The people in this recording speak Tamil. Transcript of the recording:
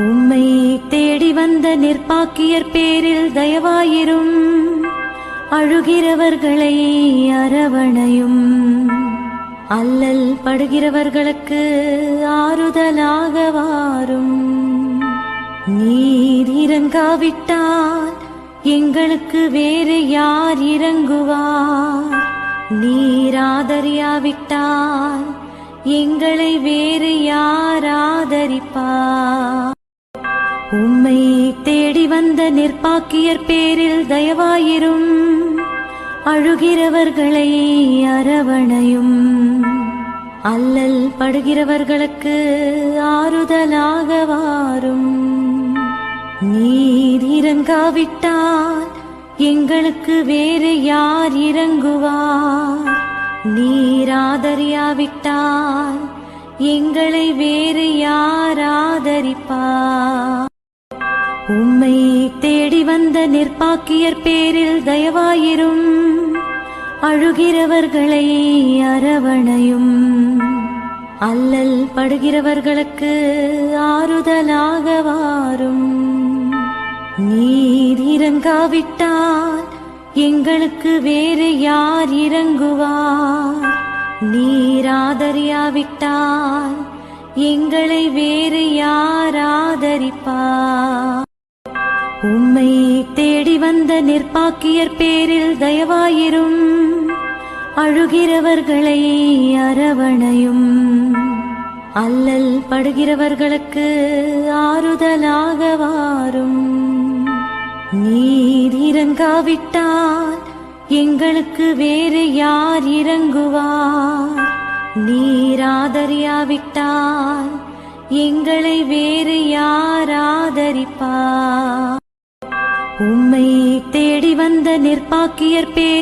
உம்மை தேடி வந்த நிர்பாக்கியர் பேரில் தயவாயிரும், அழுகிறவர்களை அரவணையும், அல்லல் படுகிறவர்களுக்கு ஆறுதலாக வாரும். நீர் இறங்காவிட்டால் எங்களுக்கு வேறு யார் இறங்குவார்? நீர் ஆதரியாவிட்டால் எங்களை வேறு யார் ஆதரிப்பார்? உம்மை தேடி வந்த நிர்பாக்கியர் பேரில் தயவாயிரும், அழுகிறவர்களை அரவணையும், அல்லல் படுகிறவர்களுக்கு ஆறுதலாக வாரும். நீர் இறங்காவிட்டால் எங்களுக்கு வேறு யார் இறங்குவார்? நீர் ஆதரியாவிட்டால் எங்களை வேறு யார் ஆதரிப்பார்? உம்மை தேடி வந்த நிர்பாக்கியர் பேரில் தயவாயிரும், அழுகிறவர்களை அரவணையும், அல்லல் படுகிறவர்களுக்கு ஆறுதலாக வாரும். நீர் இறங்காவிட்டால் எங்களுக்கு வேறு யார் இறங்குவார்? நீர் ஆதரியாவிட்டால் எங்களை வேறு யார் ஆதரிப்பார்? உம்மை தேடி வந்த நிர்பாக்கியர் பேரில் தயவாயிரும், அழுகிறவர்களை அரவணையும், அல்லல் படுகிறவர்களுக்கு ஆறுதலாக வாரும். நீர் இறங்காவிட்டால் எங்களுக்கு வேறு யார் இறங்குவார்? நீர் ஆதரியாவிட்டால் எங்களை வேறு யார் ஆதரிப்பார்? உம்மை தேடி வந்த நிர்பாக்கியர் பேர்